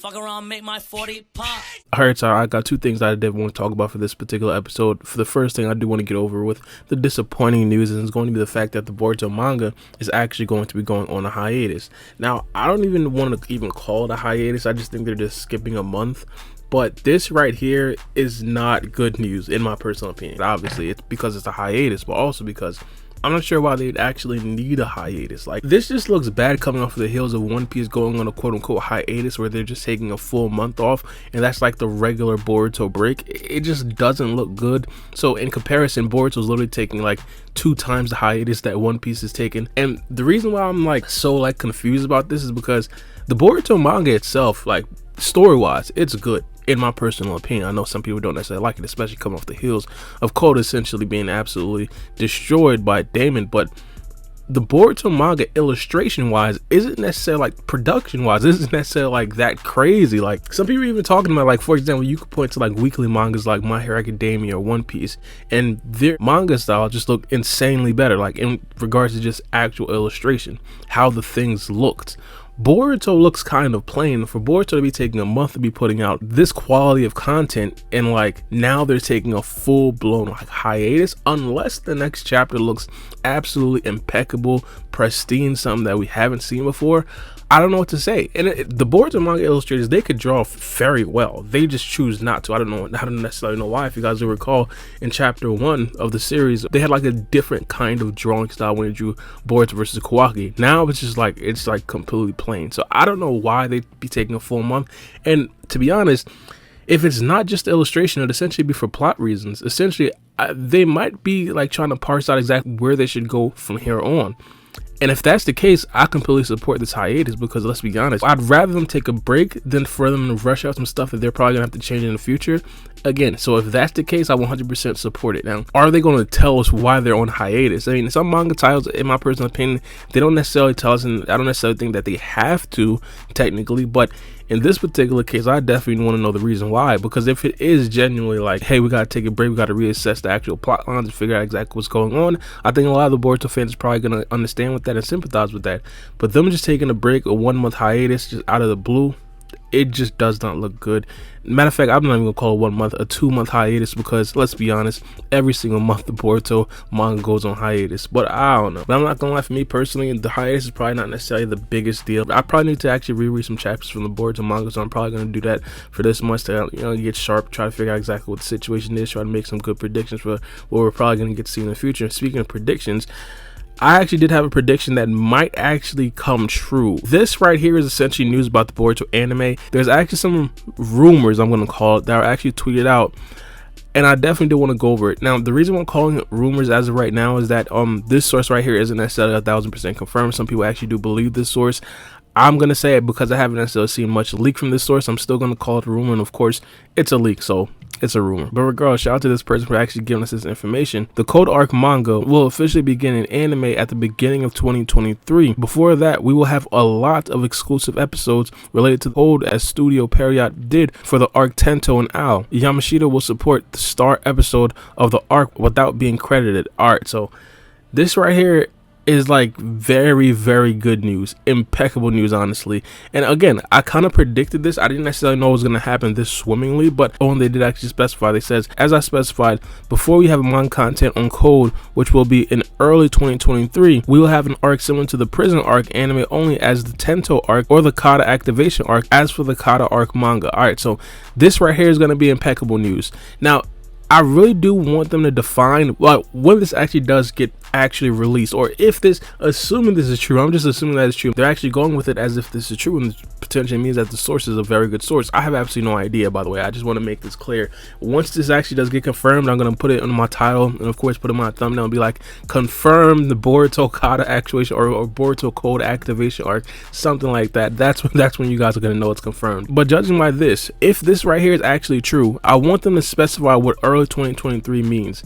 Fuck around, make my 40 pop. Alright, so I got two things I did want to talk about for this particular episode. For the first thing, I do want to get over with the disappointing news, and it's going to be the fact that the Boruto manga is actually going to be going on a hiatus. Now, I don't even want to even call it a hiatus. I just think they're just skipping a month. But this right here is not good news, in my personal opinion. Obviously, it's because it's a hiatus, but also because I'm not sure why they'd actually need a hiatus. Like, this just looks bad coming off of the heels of One Piece going on a quote-unquote hiatus where they're just taking a full month off, and that's like the regular Boruto break. It just doesn't look good. So in comparison, Boruto's literally taking like 2 times the hiatus that One Piece is taking. And the reason why I'm like so like confused about this is because the Boruto manga itself, like story-wise, it's good. In my personal opinion, I know some people don't necessarily like it, especially coming off the heels of Code essentially being absolutely destroyed by Damon. But the Boruto manga illustration wise isn't necessarily like production wise isn't necessarily like that crazy. Like, some people are even talking about, like, for example, you could point to like weekly mangas like My Hero Academia or One Piece, and their manga style just looked insanely better, like in regards to just actual illustration, how the things looked. Boruto looks kind of plain. For Boruto to be taking a month to be putting out this quality of content, and like now they're taking a full-blown like hiatus, unless the next chapter looks absolutely impeccable, pristine, something that we haven't seen before, I don't know what to say. And the Boruto manga illustrators, they could draw very well, they just choose not to. I don't necessarily know why. If you guys will recall, in chapter 1 of the series, they had like a different kind of drawing style when they drew Boruto versus Kawaki. Now it's just like, it's like completely plain. So I don't know why they'd be taking a full month. And to be honest, if it's not just the illustration, it'd essentially be for plot reasons. Essentially, they might be like trying to parse out exactly where they should go from here on. And if that's the case, I completely support this hiatus, because let's be honest, I'd rather them take a break than for them to rush out some stuff that they're probably gonna have to change in the future. Again, so if that's the case, I 100% support it. Now, are they going to tell us why they're on hiatus? I mean, some manga titles, in my personal opinion, they don't necessarily tell us, and I don't necessarily think that they have to, technically, but in this particular case, I definitely want to know the reason why. Because if it is genuinely like, hey, we gotta take a break, we gotta reassess the actual plot lines and figure out exactly what's going on, I think a lot of the Boruto fans are probably gonna understand with that and sympathize with that. But them just taking a break, a 1 month hiatus just out of the blue, it just does not look good. Matter of fact, I'm not even gonna call it 1 month, a 2 month hiatus, because let's be honest, every single month the Boruto manga goes on hiatus. But I don't know. But I'm not gonna lie, for me personally, the hiatus is probably not necessarily the biggest deal. I probably need to actually reread some chapters from the Boruto manga, so I'm probably gonna do that for this month to, you know, get sharp, try to figure out exactly what the situation is, try to make some good predictions for what we're probably gonna get to see in the future. And speaking of predictions, I actually did have a prediction that might actually come true. This right here is essentially news about the Boruto anime. There's actually some rumors, I'm going to call it, that are actually tweeted out, and I definitely do want to go over it. Now, the reason why I'm calling it rumors as of right now is that this source right here isn't necessarily 1000% confirmed. Some people actually do believe this source. I'm going to say it because I haven't necessarily seen much leak from this source. I'm still going to call it a rumor, and of course, it's a leak, so it's a rumor. But regardless, shout out to this person for actually giving us this information. The Code Arc manga will officially begin in anime at the beginning of 2023. Before that, we will have a lot of exclusive episodes related to Code, as Studio Period did for the arc Tento and Ao. Yamashita will support the star episode of the arc without being credited. Alright, so this right here is like very, very good news, impeccable news, honestly. And again, I kind of predicted this. I didn't necessarily know it was going to happen this swimmingly, but when they did actually specify, they says, as I specified, before we have manga content on Code, which will be in early 2023, we will have an arc similar to the prison arc anime only as the Tento arc or the Kata activation arc as for the Kata arc manga. All right, so this right here is going to be impeccable news. Now, I really do want them to define when this actually does get actually released, or if this, assuming this is true, I'm just assuming that it's true, they're actually going with it as if this is true, and potentially means that the source is a very good source. I have absolutely no idea, by the way. I just want to make this clear. Once this actually does get confirmed, I'm going to put it on my title, and of course put it on my thumbnail and be like, confirm the Boruto Kata Actuation or Boruto Code activation arc, something like that. That's when you guys are going to know it's confirmed. But judging by this, if this right here is actually true, I want them to specify what early 2023 means.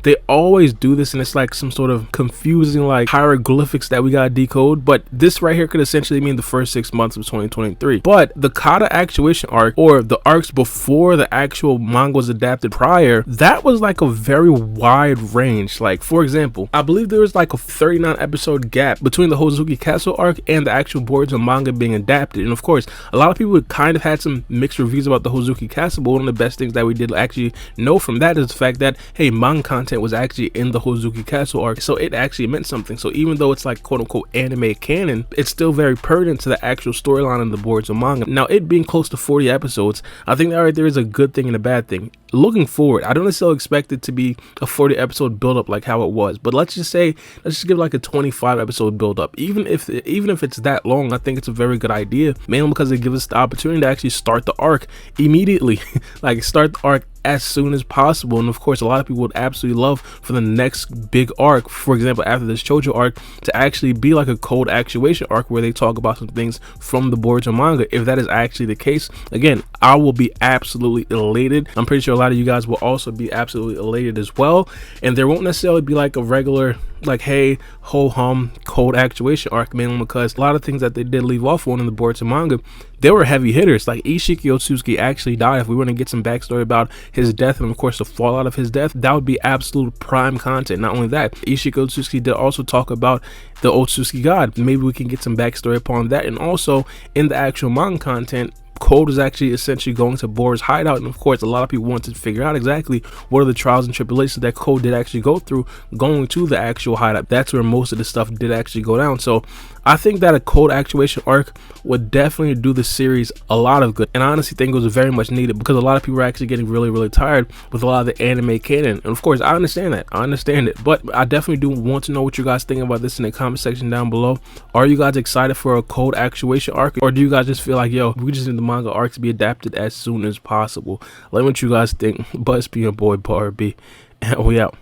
They always do this, and it's like some sort of confusing like hieroglyphics that we gotta decode. But this right here could essentially mean the first 6 months of 2023. But the Kata Actuation arc, or the arcs before the actual manga was adapted prior, that was like a very wide range. Like, for example, I believe there was like a 39 episode gap between the Hozuki Castle arc and the actual Boruto manga being adapted. And of course, a lot of people kind of had some mixed reviews about the Hozuki Castle, but one of the best things that we did actually know from that is the fact that, hey, manga content was actually in the Hozuki Castle arc, so it actually meant something. So even though it's like quote-unquote anime canon, it's still very pertinent to the actual storyline in the Boruto manga. Now, it being close to 40 episodes, I think that right there is a good thing and a bad thing. Looking forward, I don't necessarily expect it to be a 40 episode build up like how it was, but let's just give like a 25 episode build up. Even if it's that long, I think it's a very good idea, mainly because it gives us the opportunity to actually start the arc immediately. Like, start the arc as soon as possible. And of course, a lot of people would absolutely love for the next big arc, for example after this Chojo arc, to actually be like a Code Actuation arc where they talk about some things from the Boruto manga. If that is actually the case, again, I will be absolutely elated. I'm pretty sure a lot of you guys will also be absolutely elated as well. And there won't necessarily be like a regular like, hey, ho hum Code Actuation arc, mainly because a lot of things that they did leave off on in the Boruto manga, they were heavy hitters. Like, Ishiki Otsutsuki actually died. If we want to get some backstory about his death and of course the fallout of his death, that would be absolute prime content. Not only that, Ishiki Otsutsuki did also talk about the Otsutsuki god. Maybe we can get some backstory upon that. And also in the actual manga content, Code is actually essentially going to Boru's hideout, and of course a lot of people want to figure out exactly what are the trials and tribulations that Code did actually go through going to the actual hideout. That's where most of the stuff did actually go down. So I think that a Code Actuation arc would definitely do the series a lot of good, and I honestly think it was very much needed because a lot of people are actually getting really tired with a lot of the anime canon. And of course I understand that, I understand it, but I definitely do want to know what you guys think about this in the comment section down below. Are you guys excited for a Code Actuation arc, or do you guys just feel like, yo, we just need the manga arc to be adapted as soon as possible? Let me know what you guys think. But it's been your boy Bar B, and we out.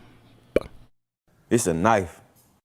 It's a knife.